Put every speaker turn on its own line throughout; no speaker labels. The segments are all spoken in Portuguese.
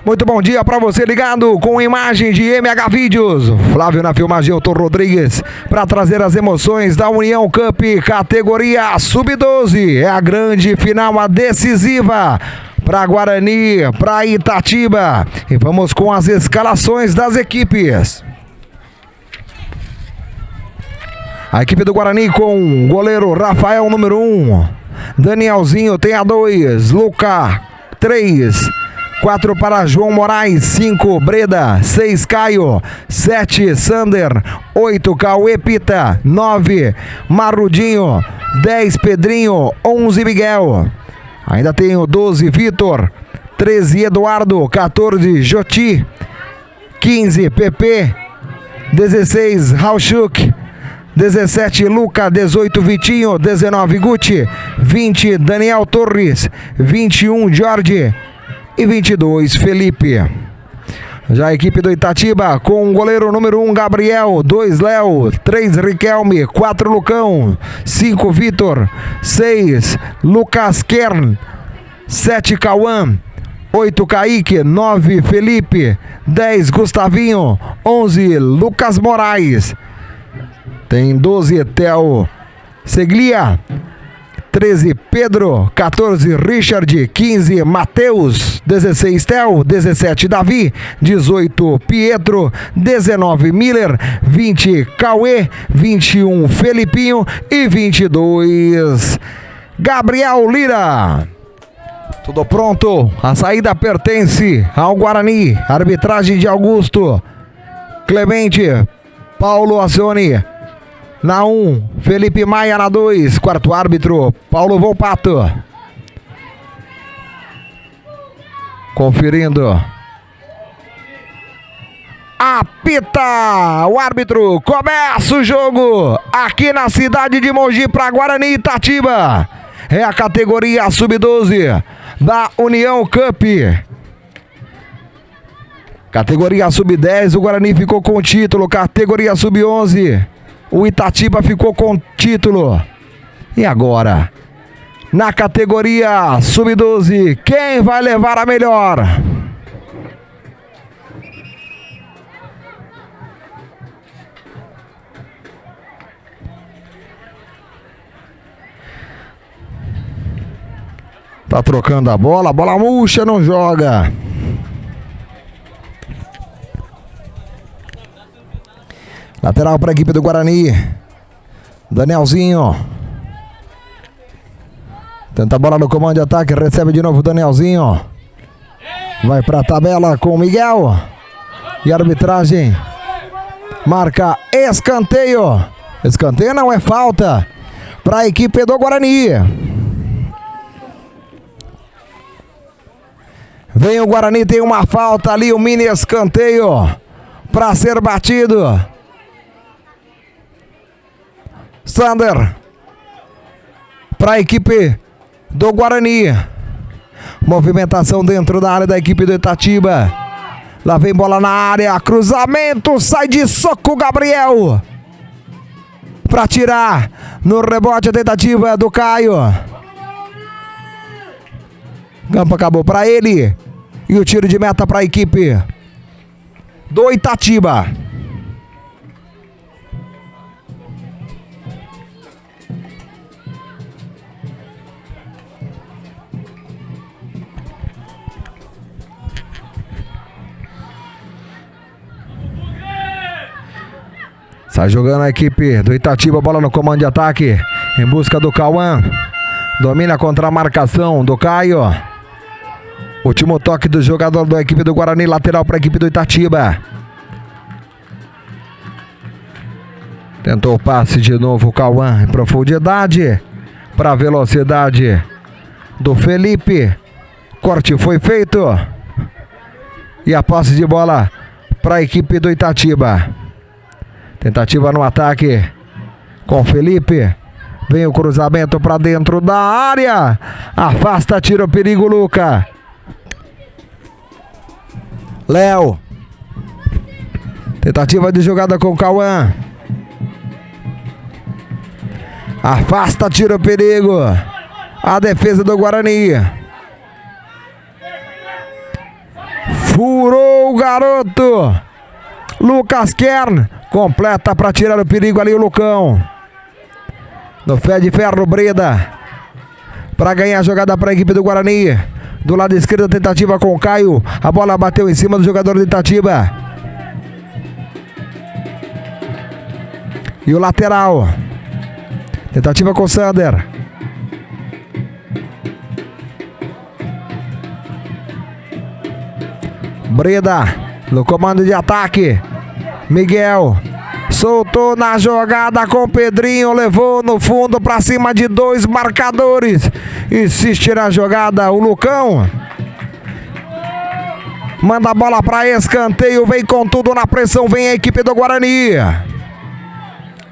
Muito bom dia para você ligado com imagens de MH Vídeos. Flávio na filmagem, Elton Rodrigues, para trazer as emoções da União Cup, categoria Sub-12. É a grande final, a decisiva para Guarani, para Itatiba. E vamos com as escalações das equipes. A equipe do Guarani com o goleiro Rafael, número 1. Danielzinho tem a 2. Luca, 3. 4 para João Moraes, 5 Breda, 6 Caio, 7 Sander, 8 Cauê Pita, 9 Marudinho, 10 Pedrinho, 11 Miguel. Ainda tem o 12 Vitor, 13 Eduardo, 14 Joti, 15 Pepe, 16 Rauchuk, 17 Luca, 18 Vitinho, 19 Guti, 20 Daniel Torres, 21 Jorge e 22 Felipe. Já a equipe do Itatiba com o goleiro número 1 Gabriel, 2 Léo, 3 Riquelme, 4 Lucão, 5 Vitor, 6 Lucas Kern, 7 Cauã, 8 Kaique, 9 Felipe, 10 Gustavinho, 11 Lucas Moraes. Tem 12 Theo Seglia, 13 Pedro, 14 Richard, 15 Matheus, 16 Theo, 17 Davi, 18 Pietro, 19 Miller, 20 Cauê, 21 Felipinho e 22 Gabriel Lira. Tudo pronto, a saída pertence ao Guarani. Arbitragem de Augusto Clemente, Paulo Acioni na 1, Felipe Maia na 2, quarto árbitro, Paulo Volpato. Conferindo. Apita! O árbitro, começa o jogo aqui na cidade de Mogi para Guarani Itatiba. É a categoria Sub-12 da União Cup. Categoria Sub-10, o Guarani ficou com o título. Categoria Sub-11, o Itatiba ficou com o título. E agora, na categoria Sub-12, quem vai levar a melhor? Tá trocando a bola murcha, não joga. Lateral para a equipe do Guarani. Danielzinho. Tenta a bola no comando de ataque. Recebe de novo o Danielzinho. Vai para a tabela com o Miguel. E a arbitragem marca escanteio. Escanteio não, é falta para a equipe do Guarani. Vem o Guarani, tem uma falta ali, o mini escanteio para ser batido. Sander para a equipe do Guarani. Movimentação dentro da área da equipe do Itatiba. Lá vem bola na área, cruzamento, sai de soco Gabriel para tirar. No rebote a tentativa do Caio. Campo acabou para ele. E o tiro de meta para a equipe do Itatiba. Sai jogando a equipe do Itatiba, bola no comando de ataque, em busca do Cauã. Domina contra a marcação do Caio. Último toque do jogador da equipe do Guarani, lateral para a equipe do Itatiba. Tentou o passe de novo o Cauã em profundidade para a velocidade do Felipe. Corte foi feito. E a posse de bola para a equipe do Itatiba. Tentativa no ataque com Felipe. Vem o cruzamento para dentro da área. Afasta, tira o perigo, Luca. Léo. Tentativa de jogada com o Cauã. Afasta, tira o perigo. A defesa do Guarani. Furou o garoto. Lucas Kern completa para tirar o perigo ali o Lucão. No pé de ferro, Breda. Para ganhar a jogada para a equipe do Guarani. Do lado esquerdo, a tentativa com o Caio. A bola bateu em cima do jogador de Itatiba. E o lateral. Tentativa com o Sander. Breda no comando de ataque. Miguel soltou na jogada com o Pedrinho, levou no fundo para cima de dois marcadores. Insiste na jogada o Lucão. Manda a bola para escanteio, vem com tudo na pressão, vem a equipe do Guarani.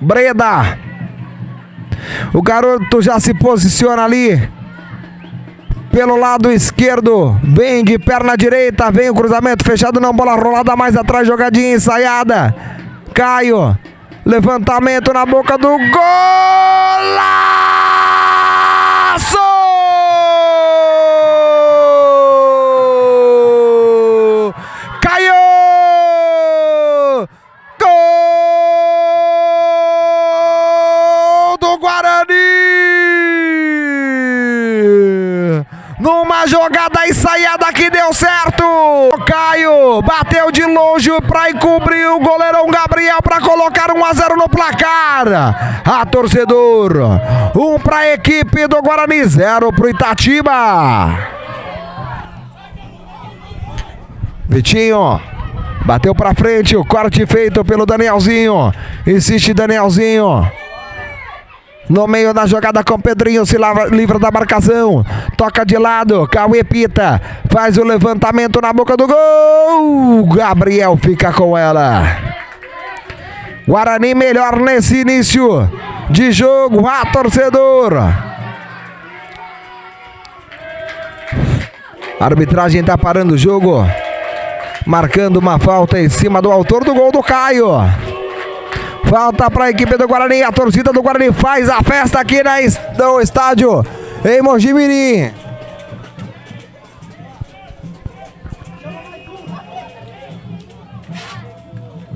Breda. O garoto já se posiciona ali pelo lado esquerdo, vem de perna direita, vem o cruzamento fechado, não, bola rolada mais atrás, jogadinha ensaiada. Caio, levantamento na boca do golaço! Caio! Gol do Guarani! Numa jogada ensaiada que deu certo. O Caio bateu de longe para encobrir o goleirão Gabriel para colocar 1-0 no placar. A torcedor, 1 para a equipe do Guarani, 0 para o Itatiba. Vitinho bateu para frente, o corte feito pelo Danielzinho. Insiste Danielzinho. No meio da jogada com Pedrinho, se livra da marcação. Toca de lado, Cauê Pita faz o levantamento na boca do gol. Gabriel fica com ela. Guarani melhor nesse início de jogo, a torcedor. A arbitragem está parando o jogo, marcando uma falta em cima do autor do gol do Caio. Falta para a equipe do Guarani. A torcida do Guarani faz a festa aqui no estádio em Mojimirim.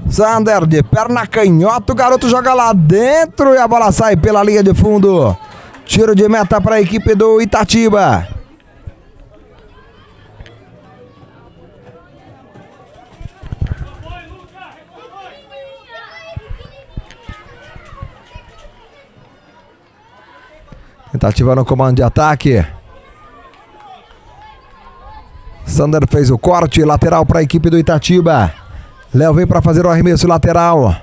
Sander de perna canhota, o garoto joga lá dentro e a bola sai pela linha de fundo. Tiro de meta para a equipe do Itatiba. Tentativa no comando de ataque. Sander fez o corte, lateral para a equipe do Itatiba. Léo vem para fazer o arremesso lateral.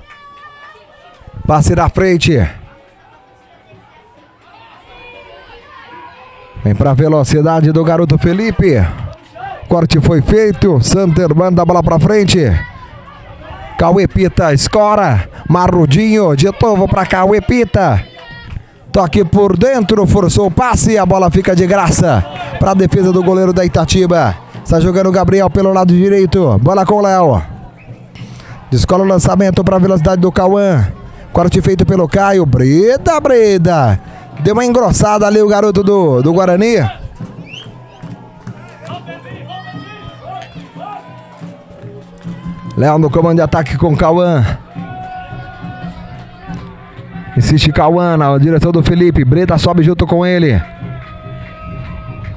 Passe na frente. Vem para a velocidade do garoto Felipe. Corte foi feito. Sander manda a bola para frente. Cauê Pita escora. Marrudinho de novo para Cauê Pita. Toque por dentro, forçou o passe e a bola fica de graça para a defesa do goleiro da Itatiba. Está jogando o Gabriel pelo lado direito. Bola com o Léo. Descola o lançamento para a velocidade do Cauã. Corte feito pelo Caio. Breda. Deu uma engrossada ali o garoto do Guarani. Léo no comando de ataque com o Cauã. Insiste Cauã na direção do Felipe. Breda sobe junto com ele.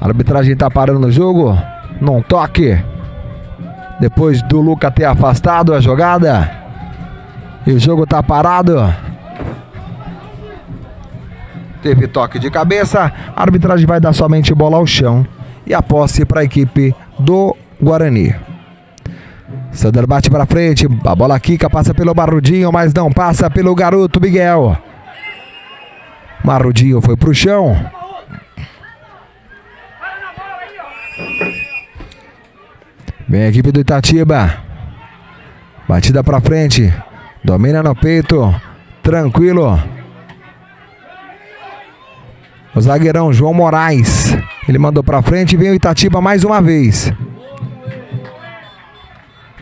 A arbitragem está parando o jogo. Não toque. Depois do Luca ter afastado a jogada. E o jogo está parado. Teve toque de cabeça. A arbitragem vai dar somente bola ao chão. E a posse para a equipe do Guarani. Sander bate para frente. A bola quica, passa pelo Marrudinho, mas não passa pelo garoto Miguel. Marrudinho foi pro chão. Vem a equipe do Itatiba. Batida pra frente. Domina no peito. Tranquilo. O zagueirão João Moraes. Ele mandou pra frente e vem o Itatiba mais uma vez.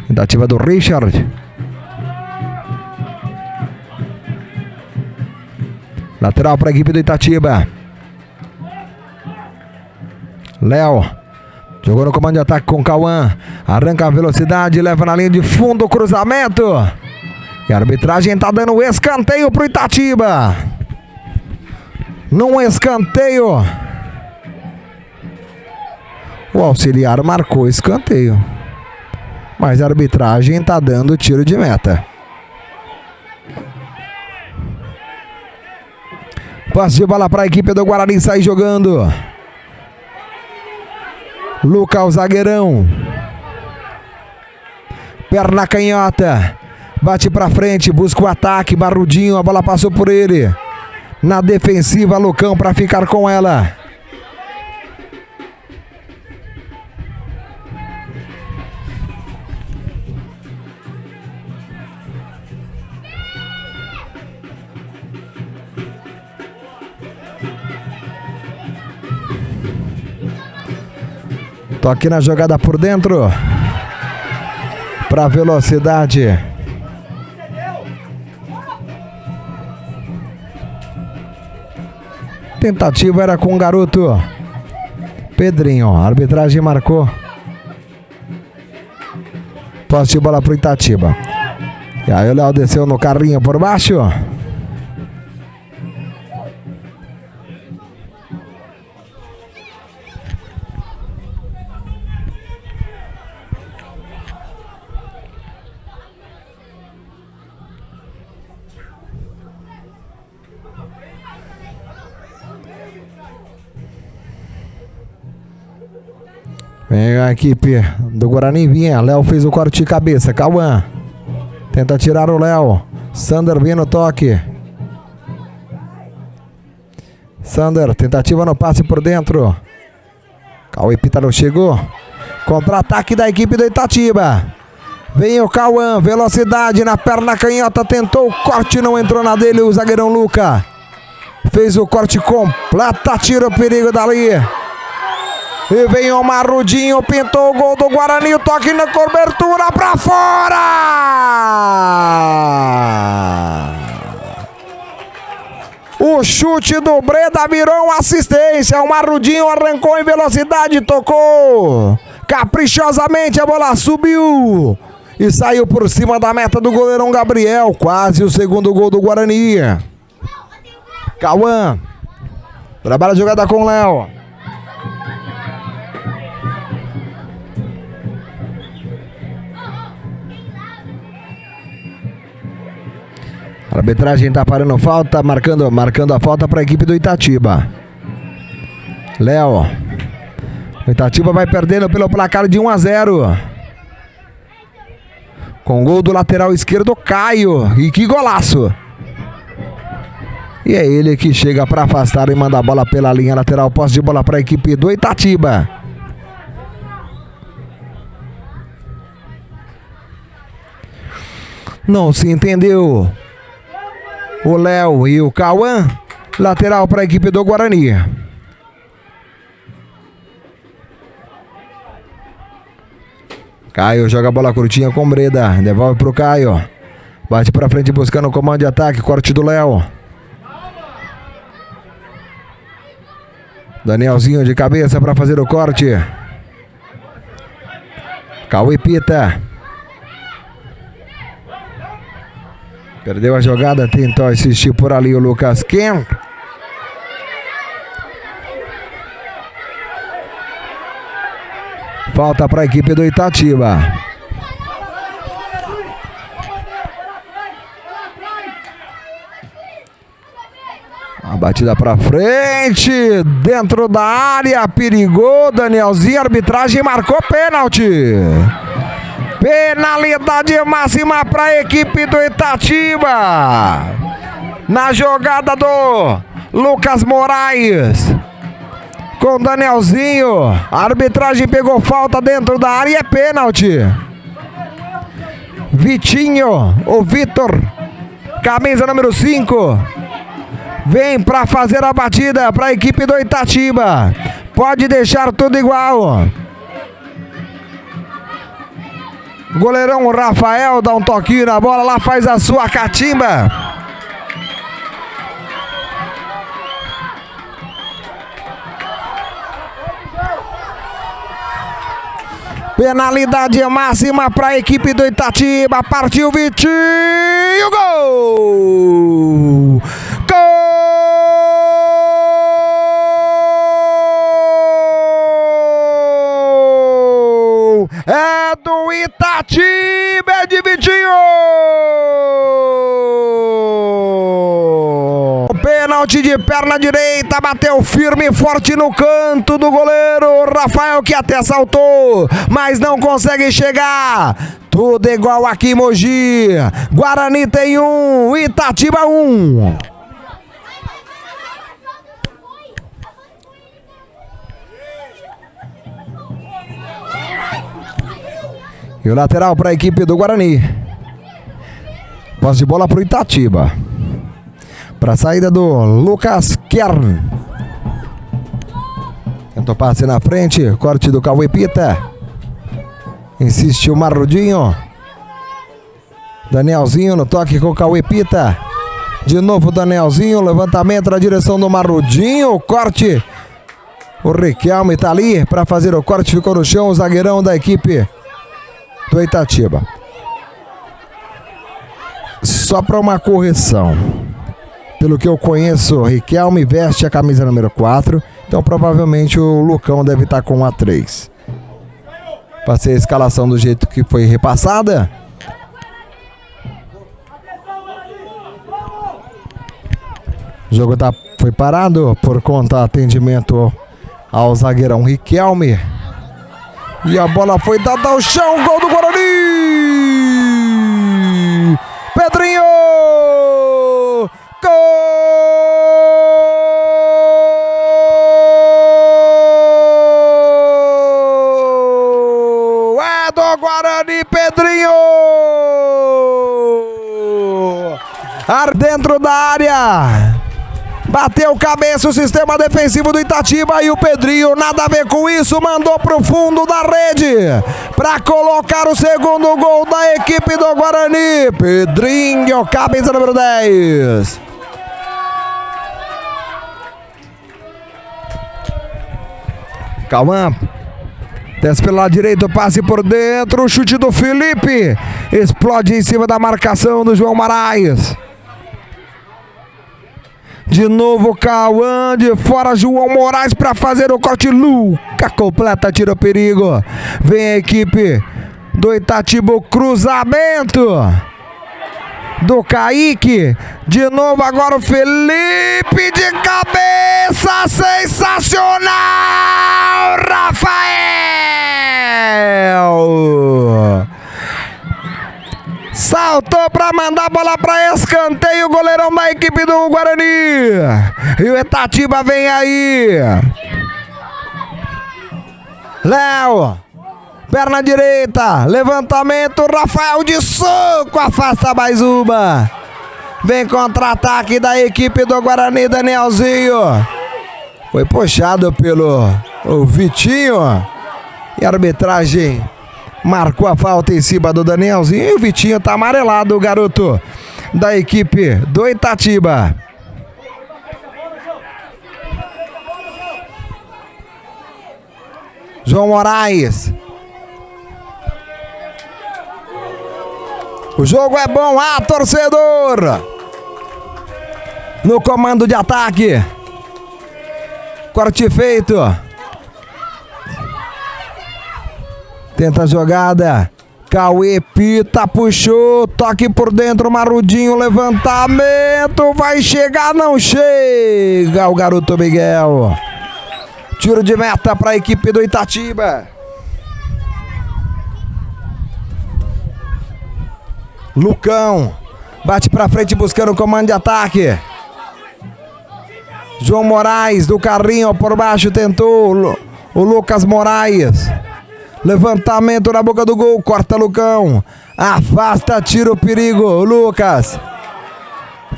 Tentativa do Richard. Lateral para a equipe do Itatiba. Léo Jogou no comando de ataque com o Cauã. Arranca a velocidade, leva na linha de fundo o cruzamento. E a arbitragem tá dando escanteio pro Itatiba. Num escanteio, o auxiliar marcou escanteio, mas a arbitragem tá dando tiro de meta. Passe de bola para a equipe do Guarani sair jogando. Luca, o zagueirão. Perna canhota. Bate para frente, busca o ataque. Barrudinho, a bola passou por ele. Na defensiva, Lucão para ficar com ela. Toque na jogada por dentro. Para velocidade. Tentativa era com o garoto Pedrinho. A arbitragem marcou. Posse de bola pro Itatiba. E aí o Léo desceu no carrinho por baixo. Vem a equipe do Guarani, vinha. Léo fez o corte de cabeça. Cauã tenta tirar o Léo. Sander vem no toque. Sander, tentativa no passe por dentro. Cauê Pítaro chegou. Contra-ataque da equipe do Itatiba. Vem o Cauã, velocidade na perna canhota. Tentou o corte, não entrou na dele. O zagueirão Luca fez o corte completa. Tira o perigo dali. E vem o Marrudinho, pintou o gol do Guarani, o toque na cobertura pra fora! O chute do Breda virou uma assistência, o Marrudinho arrancou em velocidade, tocou caprichosamente, a bola subiu e saiu por cima da meta do goleirão Gabriel, quase o segundo gol do Guarani. Cauã, trabalha a jogada com o Léo. A arbitragem tá parando falta, marcando a falta para a equipe do Itatiba. Léo. O Itatiba vai perdendo pelo placar de 1-0. Com gol do lateral esquerdo, Caio. E que golaço! E é ele que chega para afastar e manda a bola pela linha lateral. Posse de bola para a equipe do Itatiba. Não se entendeu. O Léo e o Cauã. Lateral para a equipe do Guarani. Caio joga a bola curtinha com Breda. Devolve pro Caio. Bate para frente buscando o comando de ataque. Corte do Léo. Danielzinho de cabeça para fazer o corte. Cauê Pita. Perdeu a jogada, tentou assistir por ali o Lucas Ken. Falta para a equipe do Itatiba. A batida para frente, dentro da área, perigou Danielzinho, a arbitragem marcou pênalti. Penalidade máxima para a equipe do Itatiba. Na jogada do Lucas Moraes com Danielzinho. A arbitragem pegou falta dentro da área e é pênalti. Vitinho, o Vitor, camisa número 5, vem para fazer a batida para a equipe do Itatiba. Pode deixar tudo igual. Goleirão Rafael dá um toquinho na bola, lá faz a sua catimba. Penalidade máxima para a equipe do Itatiba. Partiu Vitinho. Gol! Gol! É do Itatiba, é de Vitinho! Pênalti de perna direita, bateu firme e forte no canto do goleiro Rafael, que até saltou, mas não consegue chegar. Tudo igual aqui em Mogi. Guarani tem 1, Itatiba 1. E o lateral para a equipe do Guarani. Posse de bola para o Itatiba. Para a saída do Lucas Kern. Tentou passe na frente. Corte do Cauê Pita. Insiste o Marrudinho. Danielzinho no toque com o Cauê Pita. De novo Danielzinho. Levantamento na direção do Marrudinho. Corte. O Riquelme está ali para fazer o corte. Ficou no chão o zagueirão da equipe do Itatiba. Só para uma correção. Pelo que eu conheço, Riquelme veste a camisa número 4. Então provavelmente o Lucão deve estar com a 3. Passei a escalação do jeito que foi repassada. O jogo foi parado por conta do atendimento ao zagueirão Riquelme. E a bola foi dada ao chão. Gol do Guarani! Pedrinho! Gol! É do Guarani, Pedrinho! Ar dentro da área. Bateu cabeça o sistema defensivo do Itatiba e o Pedrinho, nada a ver com isso, mandou pro fundo da rede para colocar o segundo gol da equipe do Guarani. Pedrinho, camisa número 10. Cauã, desce pelo lado direito, passe por dentro, o chute do Felipe, explode em cima da marcação do João Moraes. De novo Cauã, de fora João Moraes para fazer o corte. Luca completa, tira o perigo. Vem a equipe do Itatiba, o cruzamento do Kaique. De novo agora o Felipe de cabeça, sensacional, Rafael! Saltou para mandar a bola para escanteio, o goleirão da equipe do Guarani. E o Itatiba vem aí. Léo, perna direita, levantamento, Rafael de soco, afasta mais uma. Vem contra-ataque da equipe do Guarani, Danielzinho. Foi puxado pelo Vitinho. E a arbitragem marcou a falta em cima do Danielzinho. E o Vitinho tá amarelado, o garoto da equipe do Itatiba. João Moraes. O jogo é bom, torcedor. No comando de ataque. Corte feito. Tenta a jogada. Cauê Pita puxou. Toque por dentro. Marrudinho. Levantamento. Vai chegar. Não chega. O garoto Miguel. Tiro de meta para a equipe do Itatiba. Lucão. Bate para frente buscando o comando de ataque. João Moraes do carrinho por baixo. Tentou o Lucas Moraes. Levantamento na boca do gol, corta Lucão, afasta, tira o perigo, o Lucas.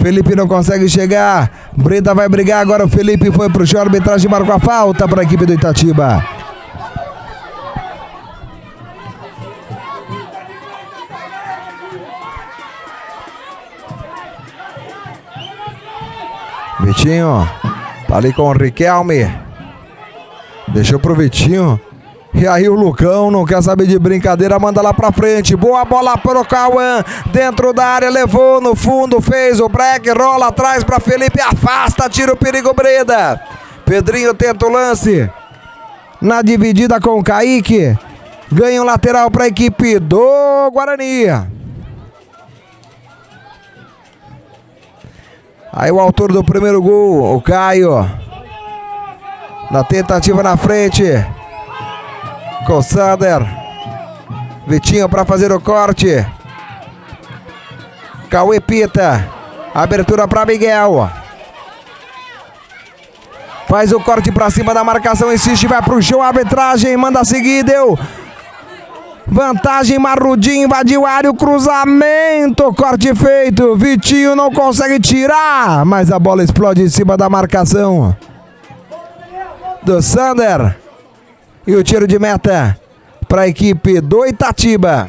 Felipe não consegue chegar, Breda vai brigar, agora o Felipe foi pro chão, a arbitragem marcou a falta para a equipe do Itatiba. Vitinho, tá ali com o Riquelme, deixou pro Vitinho. E aí o Lucão não quer saber de brincadeira, manda lá pra frente. Boa bola pro Cauã, dentro da área, levou no fundo, fez o break, rola atrás pra Felipe, afasta, tira o perigo Breda. Pedrinho tenta o lance, na dividida com o Kaique, ganha um lateral pra equipe do Guarani. Aí o autor do primeiro gol, o Caio, na tentativa na frente, com o Sander. Vitinho para fazer o corte. Cauê Pita. Abertura para Miguel. Faz o corte para cima da marcação. Insiste, vai pro chão. Arbitragem manda seguir. Deu vantagem. Marrudinho invadiu a área. O cruzamento. Corte feito. Vitinho não consegue tirar. Mas a bola explode em cima da marcação do Sander. E o tiro de meta para a equipe do Itatiba.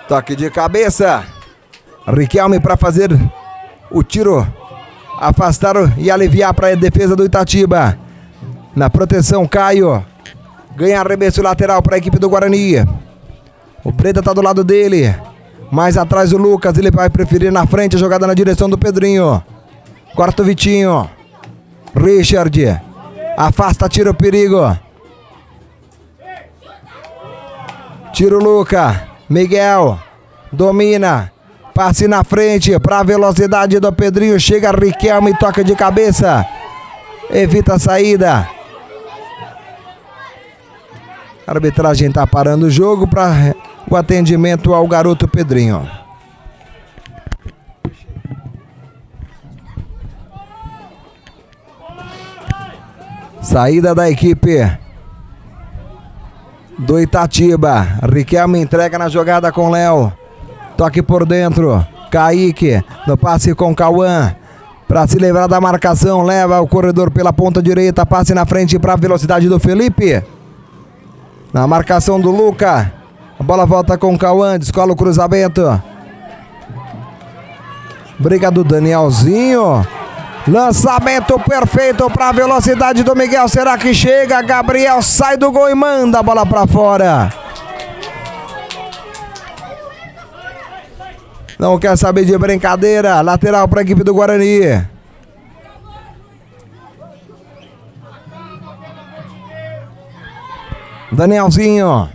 Toque de cabeça. Riquelme para fazer o tiro. Afastar e aliviar para a defesa do Itatiba. Na proteção, Caio. Ganha arremesso lateral para a equipe do Guarani. O Preta está do lado dele. Mais atrás o Lucas, ele vai preferir na frente a jogada na direção do Pedrinho. Corta o Vitinho. Richard. Afasta, tira o perigo. Tira o Luca. Miguel. Domina. Passe na frente para a velocidade do Pedrinho. Chega Riquelme, toca de cabeça. Evita a saída. A arbitragem está parando o jogo para o atendimento ao garoto Pedrinho. Saída da equipe do Itatiba. Riquelme entrega na jogada com Léo. Toque por dentro. Kaique no passe com Cauã. Para se livrar da marcação, leva o corredor pela ponta direita. Passe na frente para a velocidade do Felipe. Na marcação do Luca. A bola volta com o Cauã, descola o cruzamento. Briga do Danielzinho. Lançamento perfeito para a velocidade do Miguel. Será que chega? Gabriel sai do gol e manda a bola para fora. Não quer saber de brincadeira. Lateral para a equipe do Guarani. Danielzinho.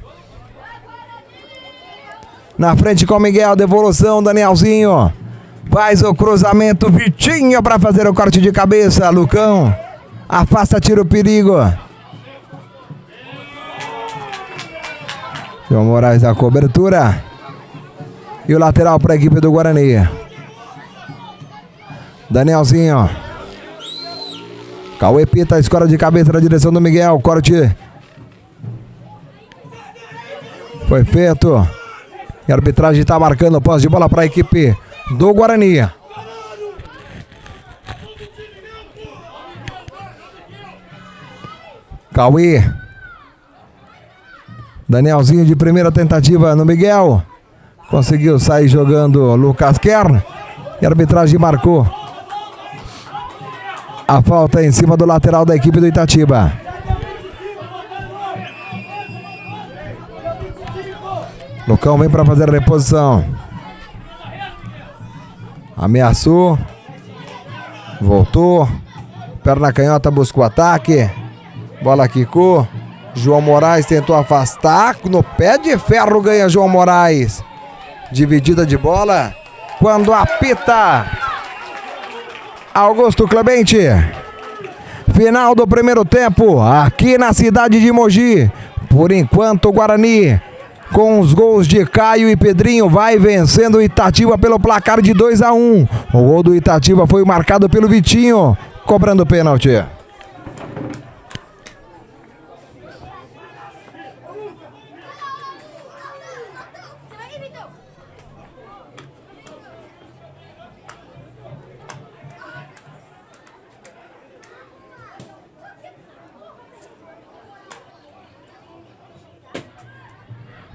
Na frente com o Miguel, devolução, Danielzinho. Faz o cruzamento, Vitinho para fazer o corte de cabeça. Lucão afasta, tira o perigo. João Moraes da cobertura. E o lateral para a equipe do Guarani. Danielzinho. Cauê Pita, escora de cabeça na direção do Miguel. Corte foi feito. E a arbitragem está marcando posse de bola para a equipe do Guarani. Cauê. Danielzinho de primeira tentativa no Miguel. Conseguiu sair jogando Lucas Kern. E a arbitragem marcou a falta em cima do lateral da equipe do Itatiba. Lucão vem para fazer a reposição. Ameaçou. Voltou. Perna canhota, buscou o ataque. Bola quicou. João Moraes tentou afastar. No pé de ferro ganha João Moraes. Dividida de bola. Quando apita Augusto Clemente. Final do primeiro tempo. Aqui na cidade de Mogi. Por enquanto o Guarani, com os gols de Caio e Pedrinho, vai vencendo o Itatiba pelo placar de 2-1. O gol do Itatiba foi marcado pelo Vitinho, cobrando pênalti.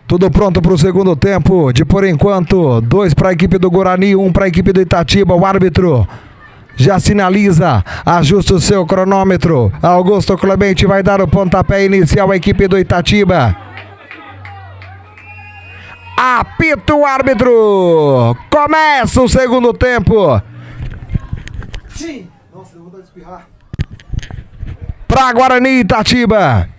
Tudo pronto para o segundo tempo. De por enquanto, 2 para a equipe do Guarani, 1 para a equipe do Itatiba. O árbitro já sinaliza, ajusta o seu cronômetro. Augusto Clemente vai dar o pontapé inicial à equipe do Itatiba. Apita o árbitro. Começa o segundo tempo. Sim. Nossa, eu vou dar de espirrar. Pra Guarani Itatiba.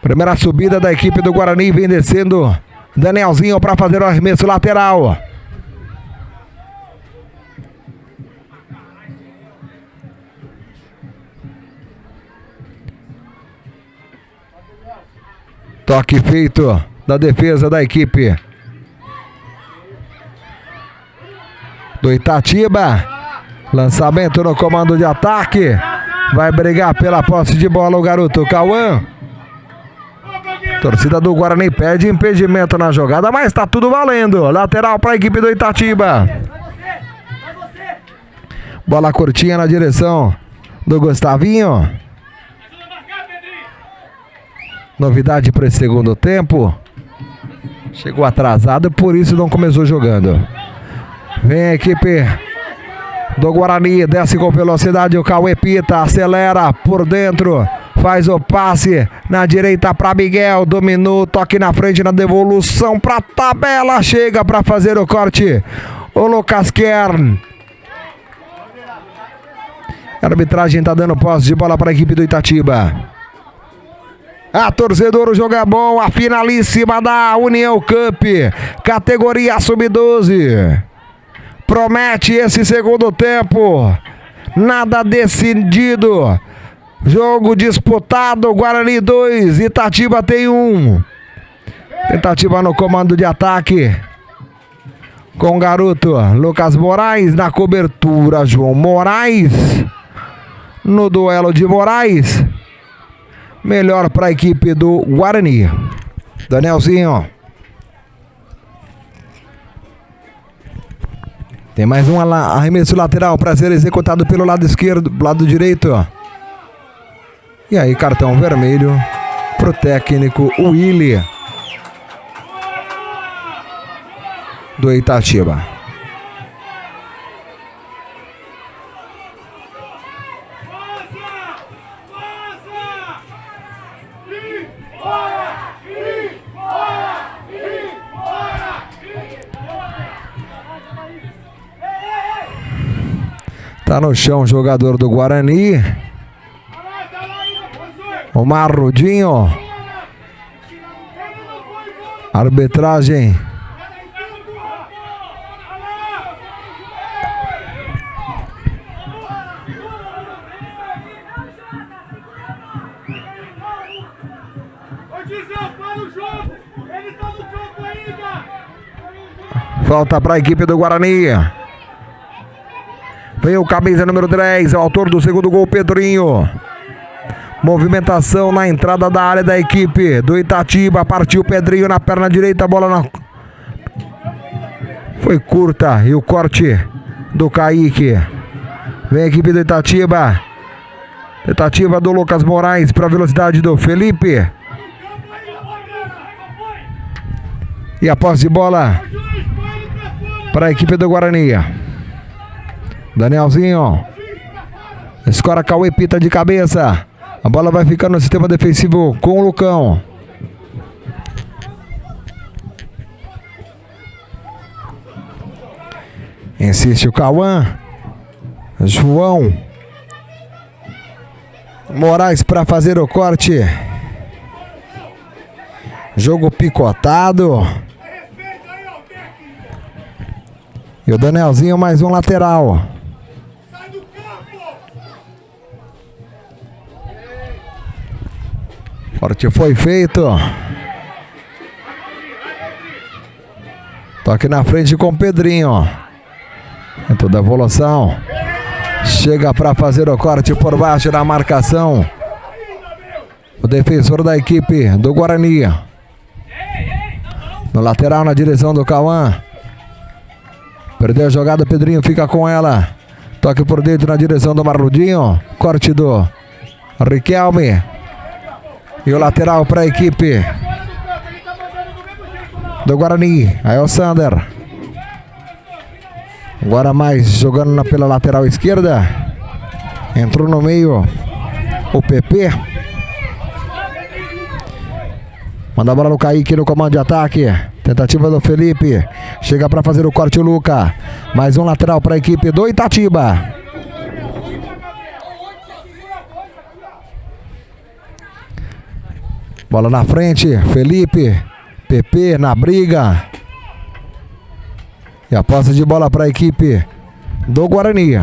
Primeira subida da equipe do Guarani, vem descendo Danielzinho para fazer o arremesso lateral. Toque feito da defesa da equipe do Itatiba. Lançamento no comando de ataque. Vai brigar pela posse de bola o garoto Cauã. Torcida do Guarani pede impedimento na jogada, mas está tudo valendo. Lateral para a equipe do Itatiba. Bola curtinha na direção do Gustavinho. Novidade para esse segundo tempo. Chegou atrasado, por isso não começou jogando. Vem a equipe do Guarani, desce com velocidade o Cauê Pita, acelera por dentro. Faz o passe na direita para Miguel. Dominou, toque na frente na devolução para tabela. Chega para fazer o corte o Lucas Kern. A arbitragem está dando posse de bola para a equipe do Itatiba. A torcedor, o jogo é bom. A finalíssima da União Cup, categoria Sub-12. Promete esse segundo tempo. Nada decidido. Jogo disputado, Guarani 2, Itatiba tem 1. Tentativa no comando de ataque com o garoto Lucas Moraes, na cobertura João Moraes. No duelo de Moraes, melhor para a equipe do Guarani. Danielzinho. Tem mais um arremesso lateral para ser executado pelo lado esquerdo, lado direito. E aí, cartão vermelho pro técnico Willy do Itatiba. Tá no chão o jogador do Guarani. O Marrudinho. Arbitragem. Falta para a equipe do Guarani. Vem o camisa número 10, autor do segundo gol, Pedrinho. Movimentação na entrada da área da equipe do Itatiba. Partiu Pedrinho na perna direita, bola na... Foi curta e o corte do Kaique. Vem a equipe do Itatiba. Tentativa do Lucas Moraes para a velocidade do Felipe. E a posse de bola para a equipe do Guarani. Danielzinho. Escora Cauê Pita de cabeça. A bola vai ficar no sistema defensivo com o Lucão. Insiste o Cauã. João Moraes para fazer o corte. Jogo picotado. E o Danielzinho mais um lateral. Corte foi feito. Toque na frente com o Pedrinho. É toda a evolução. Chega para fazer o corte por baixo da marcação. O defensor da equipe do Guarani. No lateral na direção do Cauã. Perdeu a jogada, Pedrinho fica com ela. Toque por dentro na direção do Marrudinho. Corte do Riquelme. E o lateral para a equipe do Guarani. Aí é o Sander. Agora mais jogando pela lateral esquerda. Entrou no meio o PP. Manda a bola no Kaique no comando de ataque. Tentativa do Felipe. Chega para fazer o corte o Luca. Mais um lateral para a equipe do Itatiba. Bola na frente. Felipe. PP na briga. E a posse de bola para a equipe do Guarani.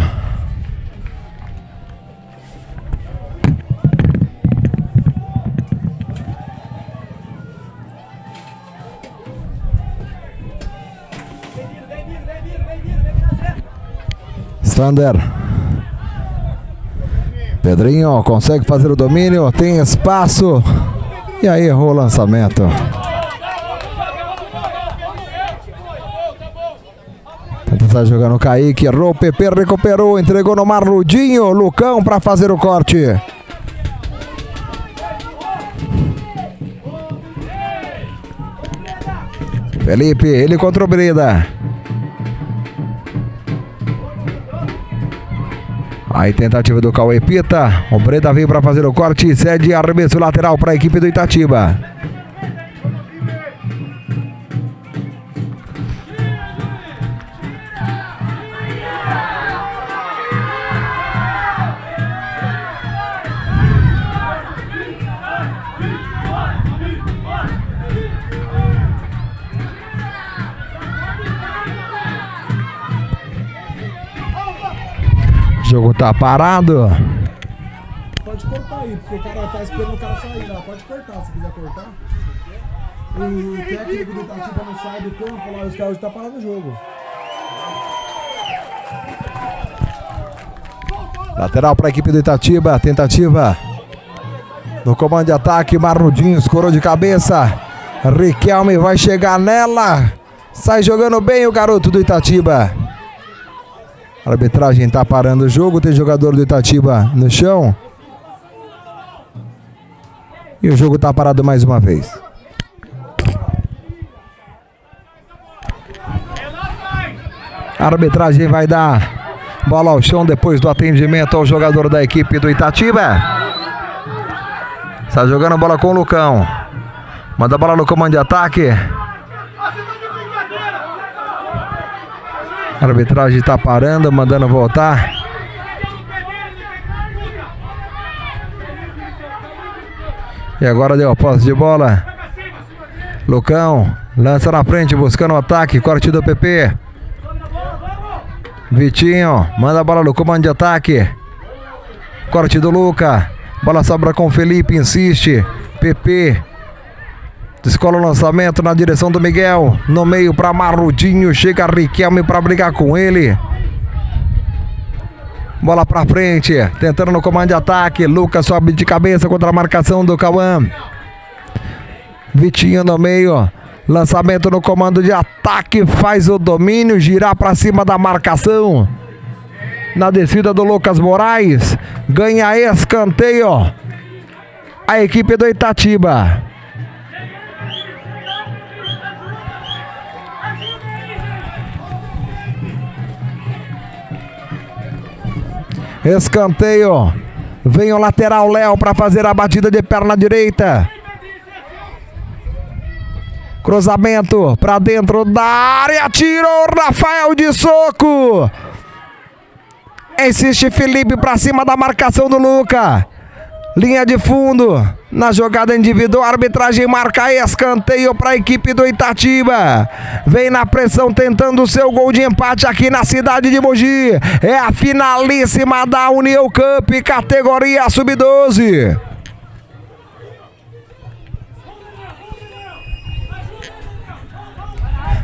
Sander. Pedrinho consegue fazer o domínio, tem espaço. E aí errou o lançamento. Tenta jogando o Kaique, errou o PP, recuperou, entregou no Marludinho. Lucão para fazer o corte. Felipe, ele contra o Breda. Aí tentativa do Cauê Pita. O Breda veio para fazer o corte. Cede arremesso lateral para a equipe do Itatiba. O jogo tá parado.
Pode cortar aí, porque o cara tá esperando o cara sair lá. Pode cortar se quiser cortar. O técnico do Itatiba não sai do campo lá, os caras tá parando o jogo.
Lateral para a equipe do Itatiba. Tentativa no comando de ataque. Marrudinho escorou de cabeça. Riquelme vai chegar nela. Sai jogando bem o garoto do Itatiba. A arbitragem está parando o jogo. Tem jogador do Itatiba no chão. E o jogo está parado mais uma vez. A arbitragem vai dar bola ao chão depois do atendimento ao jogador da equipe do Itatiba. Está jogando bola com o Lucão. Manda a bola no comando de ataque. A arbitragem está parando, mandando voltar. E agora deu a posse de bola. Lucão lança na frente, buscando o ataque. Corte do PP. Vitinho manda a bola no comando de ataque. Corte do Luca. Bola sobra com o Felipe, insiste. PP descola o lançamento na direção do Miguel. No meio para Marrudinho. Chega Riquelme para brigar com ele. Bola para frente. Tentando no comando de ataque. Lucas sobe de cabeça contra a marcação do Cauã. Vitinho no meio. Lançamento no comando de ataque. Faz o domínio. Girar para cima da marcação. Na descida do Lucas Moraes. Ganha escanteio. A equipe do Itatiba. Escanteio. Vem o lateral Léo para fazer a batida de perna direita. Cruzamento para dentro da área. Tirou Rafael de soco. Insiste Felipe para cima da marcação do Luca. Linha de fundo. Na jogada individual, a arbitragem marca escanteio para a equipe do Itatiba. Vem na pressão tentando o seu gol de empate aqui na cidade de Mogi. É a finalíssima da União Cup, categoria Sub-12.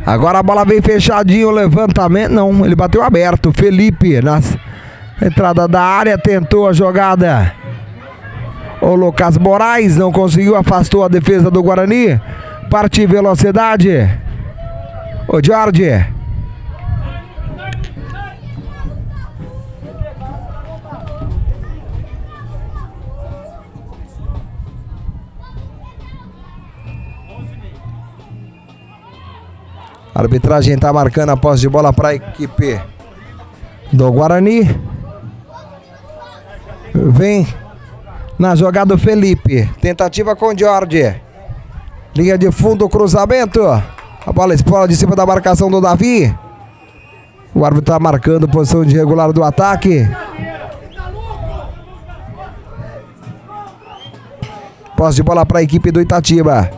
Agora a bola vem fechadinho, levantamento. Não, ele bateu aberto. Felipe na entrada da área tentou a jogada. O Lucas Moraes não conseguiu, afastou a defesa do Guarani. Parte velocidade. O Jorge. A arbitragem está marcando a posse de bola para a equipe do Guarani. Vem na jogada o Felipe. Tentativa com o Jorge. Linha de fundo, cruzamento. A bola explode de cima da marcação do Davi. O árbitro está marcando posição de regular do ataque. Posse de bola para a equipe do Itatiba.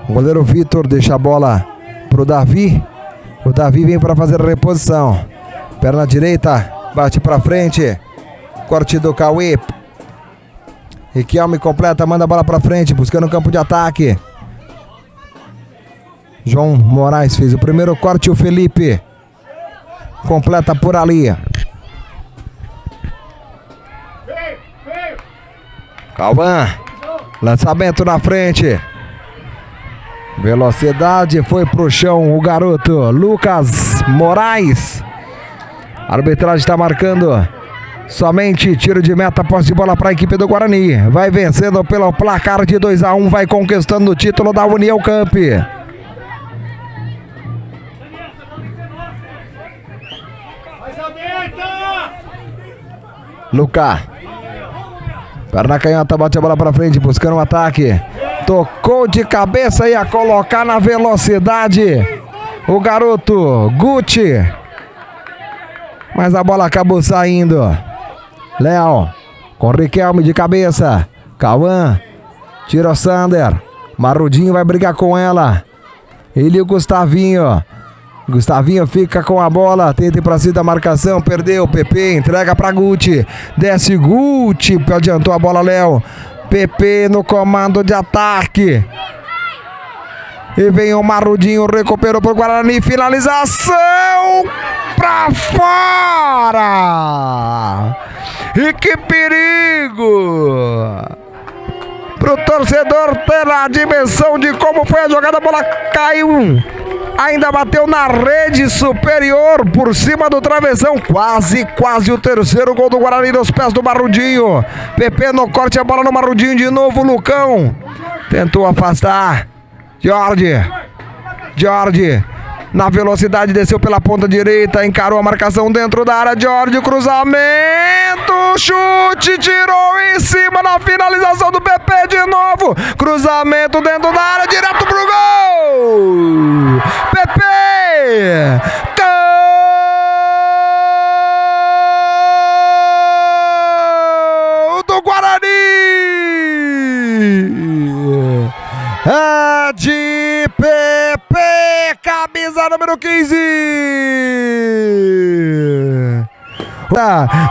O goleiro Vitor deixa a bola para o Davi. O Davi vem para fazer a reposição. Perna direita, bate para frente. Corte do Cauê. Riquelme completa, manda a bola para frente, buscando o campo de ataque. João Moraes fez o primeiro corte. O Felipe completa por ali. Cauã, lançamento na frente. Velocidade, foi pro chão o garoto Lucas Moraes. A arbitragem está marcando somente tiro de meta, posse de bola para a equipe do Guarani. Vai vencendo pelo placar de 2-1, vai conquistando o título da União Camp. Lucas, perna canhota, bate a bola para frente, buscando um ataque. Tocou de cabeça, ia colocar na velocidade o garoto Guti, mas a bola acabou saindo. Léo com Riquelme de cabeça. Cauã tira o Sander. Marudinho vai brigar com ela. Ele e o Gustavinho. Gustavinho fica com a bola, tenta ir pra cima da marcação, perdeu. PP entrega pra Guti. Desce Guti, adiantou a bola, Léo. PP no comando de ataque. E vem o Marudinho, recuperou pro Guarani, finalização pra fora. E que perigo! Pro torcedor ter a dimensão de como foi a jogada, a bola caiu. Ainda bateu na rede superior, por cima do travessão. Quase o terceiro gol do Guarani nos pés do Marudinho. PP no corte, a bola no Marudinho de novo. Lucão tentou afastar. Jorge na velocidade desceu pela ponta direita, encarou a marcação dentro da área. Jorge, cruzamento, chute, tirou em cima na finalização do PP de novo. Cruzamento dentro da área, direto pro gol. PP, gol do Guarani. É de PP, camisa número 15.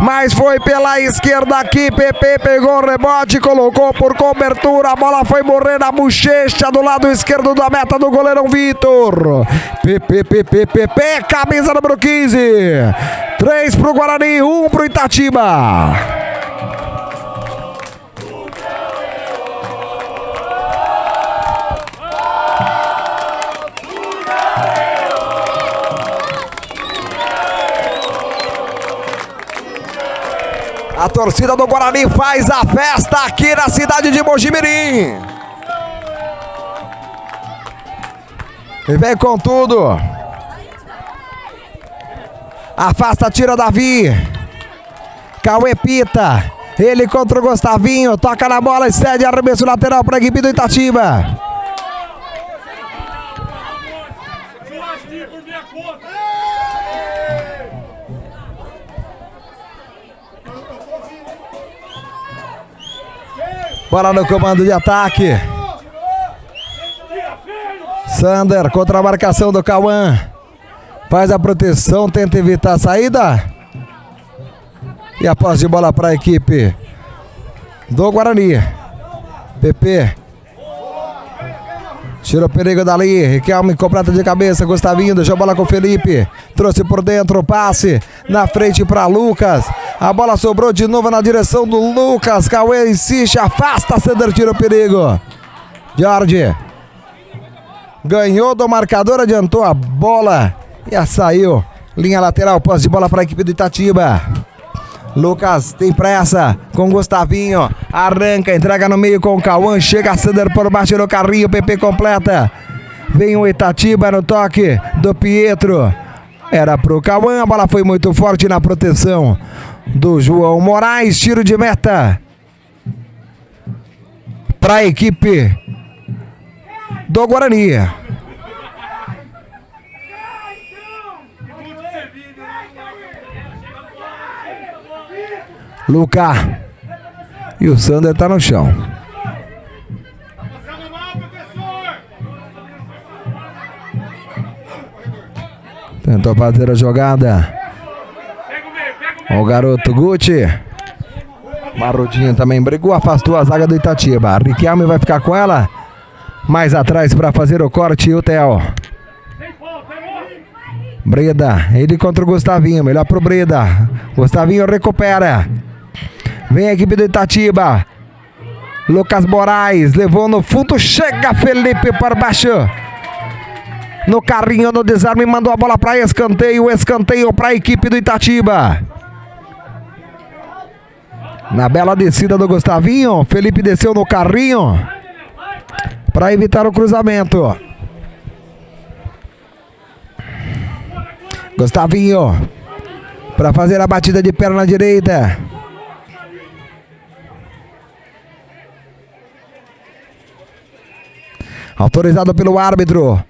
Mas foi pela esquerda aqui, PP pegou o rebote, colocou por cobertura, a bola foi morrer na bochecha do lado esquerdo da meta do goleirão Vitor. PP, camisa número 15. 3 pro Guarani, 1 pro Itatiba. A torcida do Guarani faz a festa aqui na cidade de Mojimirim. E vem com tudo. Afasta, tira Davi. Cauê pita. Ele contra o Gustavinho. Toca na bola e cede arremesso lateral para a equipe do Itatiba. Bola no comando de ataque. Sander contra a marcação do Cauã. Faz a proteção, tenta evitar a saída. E a posse de bola para a equipe do Guarani. PP. Tira o perigo dali. Riquelme completa de cabeça. Gustavinho deixou a bola com o Felipe. Trouxe por dentro o passe. Na frente para Lucas. A bola sobrou de novo na direção do Lucas. Cauê insiste, afasta, Sander tira o perigo. Jorge ganhou do marcador, adiantou a bola e saiu. Linha lateral, posse de bola para a equipe do Itatiba. Lucas tem pressa com Gustavinho. Arranca, entrega no meio com o Cauã. Chega Sander por baixo do carrinho. PP completa. Vem o Itatiba no toque do Pietro. Era pro Cauã, a bola foi muito forte na proteção do João Moraes. Tiro de meta para a equipe do Guarani. Luca. E o Sander tá no chão. Tentou fazer a jogada. O garoto Guti. Marudinho também brigou, afastou a zaga do Itatiba. Riquelme vai ficar com ela. Mais atrás para fazer o corte o Theo. Breda, ele contra o Gustavinho. Melhor pro Breda. Gustavinho recupera. Vem a equipe do Itatiba. Lucas Moraes levou no fundo. Chega Felipe para baixo. No carrinho, no desarme, mandou a bola para escanteio. Escanteio para a equipe do Itatiba. Na bela descida do Gustavinho, Felipe desceu no carrinho para evitar o cruzamento. Gustavinho para fazer a batida de perna direita. Autorizado pelo árbitro.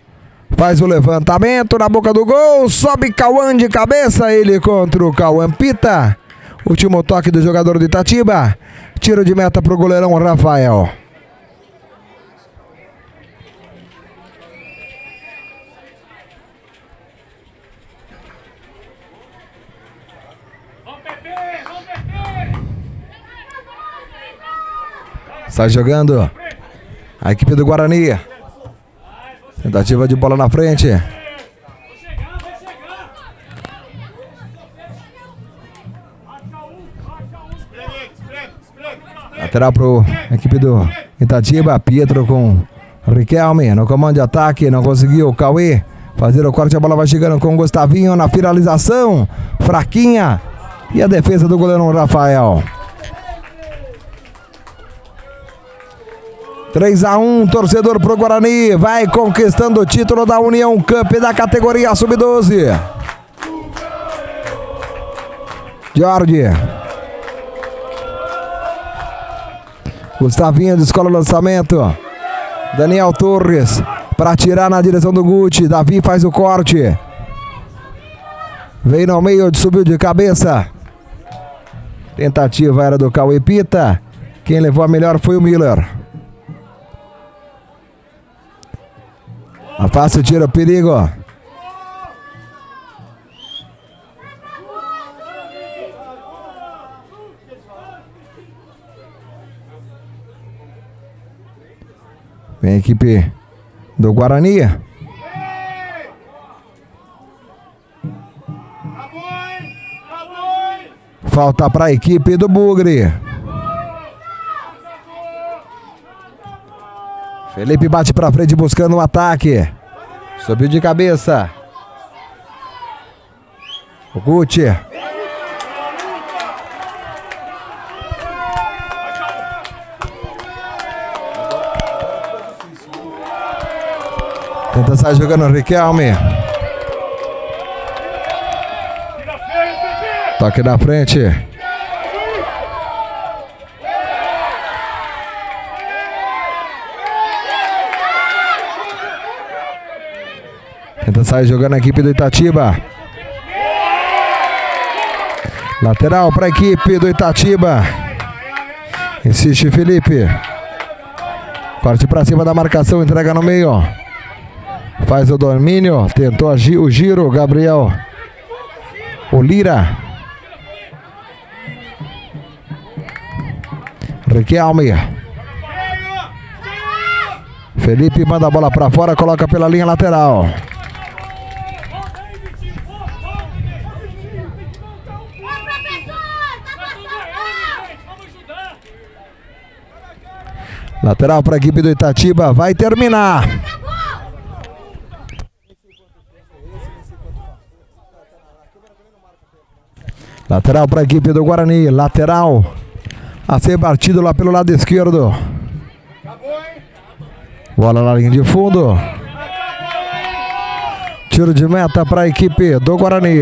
Faz o levantamento na boca do gol. Sobe Cauã de cabeça. Ele contra o Cauã Pita. Último toque do jogador do Itatiba. Tiro de meta para o goleirão Rafael. Sai jogando a equipe do Guarani. Tentativa de bola na frente. Lateral pro equipe do Itatiba. Pietro com Riquelme no comando de ataque. Não conseguiu o Cauê fazer o corte. A bola vai chegando com o Gustavinho na finalização. Fraquinha. E a defesa do goleiro Rafael. 3-1, torcedor pro Guarani, vai conquistando o título da União Cup da categoria Sub-12. Jorge. Gustavinho descola o lançamento. Daniel Torres para tirar na direção do Guti. Davi faz o corte. Vem no meio, subiu de cabeça. Tentativa era do Cauê Pita. Quem levou a melhor foi o Miller. Afasta o tiro, perigo. Vem a equipe do Guarani. Falta para a equipe do Bugre. Felipe bate para frente buscando o ataque. Subiu de cabeça. O Guti. Tenta sair jogando o Riquelme. Toque na frente. Tenta sair jogando a equipe do Itatiba. Lateral para a equipe do Itatiba. Insiste Felipe. Corte para cima da marcação, entrega no meio. Faz o domínio. Tentou agir o giro, Gabriel Olira. Riquelme. Felipe manda a bola para fora, coloca pela linha lateral. Lateral para a equipe do Itatiba, vai terminar. Lateral para a equipe do Guarani, lateral a ser partido lá pelo lado esquerdo. Bola na linha de fundo. Tiro de meta para a equipe do Guarani.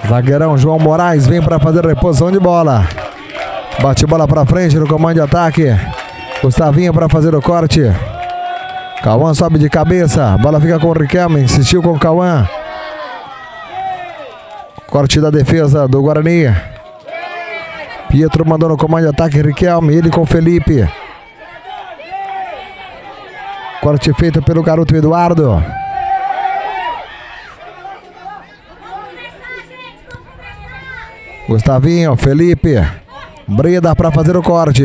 Zagueirão João Moraes vem para fazer a reposição de bola. Bate bola para frente no comando de ataque. Gustavinho para fazer o corte. Cauã sobe de cabeça. Bola fica com o Riquelme. Insistiu com o Cauã. Corte da defesa do Guarani. Pietro mandou no comando de ataque. Riquelme. Ele com o Felipe. Corte feito pelo garoto Eduardo. Gustavinho, Felipe. Breda para fazer o corte.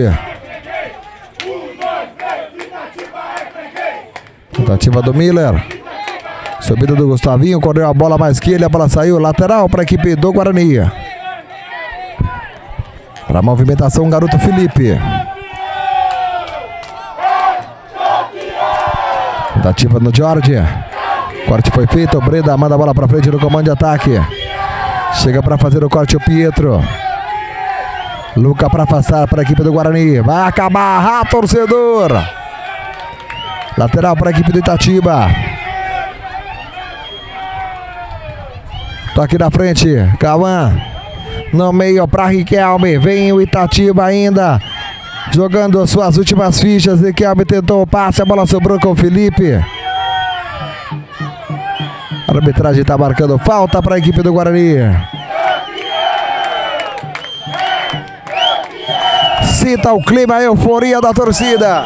Tentativa do Miller. Subida do Gustavinho. Correu a bola mais que ele. A bola saiu. Lateral para a equipe do Guarani. Para a movimentação, o garoto Felipe. Tentativa no Jorge. Corte foi feito. O Breda manda a bola para frente no comando de ataque. Chega para fazer o corte o Pietro. Luca para afastar para a equipe do Guarani. Vai acabar, torcedor. Lateral para a equipe do Itatiba. Toque na frente. Cauã. No meio para Riquelme. Vem o Itatiba ainda. Jogando as suas últimas fichas. Riquelme tentou o passe. A bola sobrou com o Felipe. A arbitragem está marcando falta para a equipe do Guarani. Cita o clima, a euforia da torcida.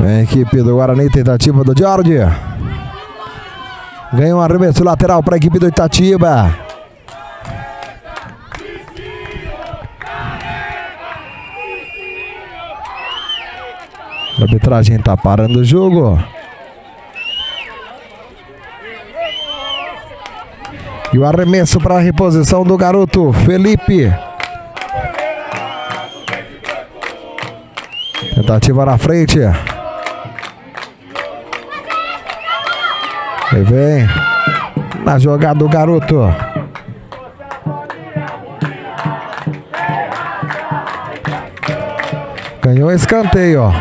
Vem a equipe do Guarani, tentativa do Jorge. Ganha um arremesso lateral para a equipe do Itatiba. A arbitragem está parando o jogo. E o arremesso para a reposição do garoto Felipe. Tentativa na frente. E vem na jogada do garoto. Ganhou escanteio.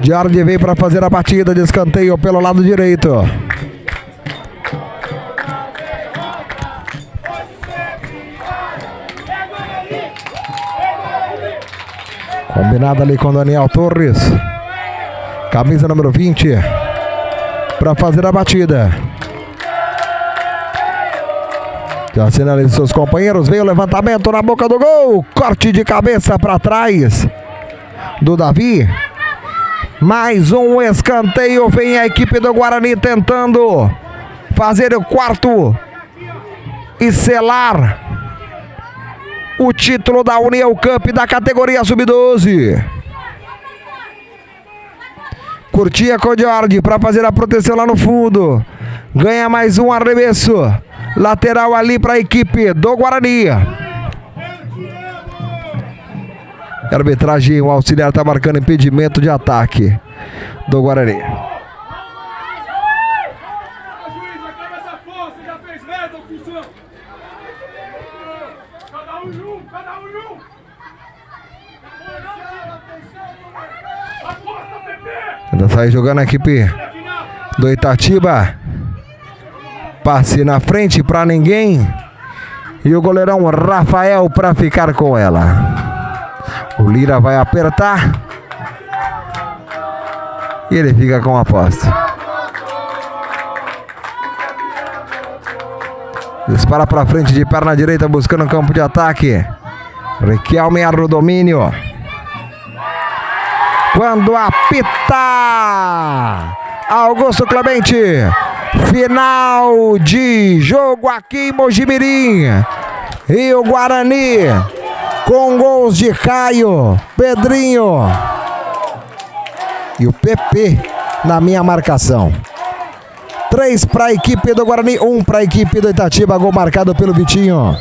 Jorge vem para fazer a batida de escanteio pelo lado direito. Combinado ali com Daniel Torres. Camisa número 20. Para fazer a batida. Já sinaliza seus companheiros. Veio o levantamento na boca do gol. Corte de cabeça para trás do Davi. Mais um escanteio. Vem a equipe do Guarani tentando fazer o quarto e selar o título da União Cup da categoria Sub-12. Curtia com o Jorge para fazer a proteção lá no fundo. Ganha mais um arremesso. Lateral ali para a equipe do Guarani. A arbitragem, o auxiliar está marcando impedimento de ataque do Guarani. Ainda sai jogando a equipe do Itatiba. Passe na frente para ninguém. E o goleirão Rafael para ficar com ela. O Lira vai apertar. E ele fica com a posse. Dispara para frente de perna direita buscando o campo de ataque. Riquelme abre o domínio. Quando apita Augusto Clemente, final de jogo aqui em Mojimirim. E o Guarani com gols de Caio, Pedrinho e o PP na minha marcação. 3 para a equipe do Guarani, 1 para a equipe do Itatiba, gol marcado pelo Vitinho.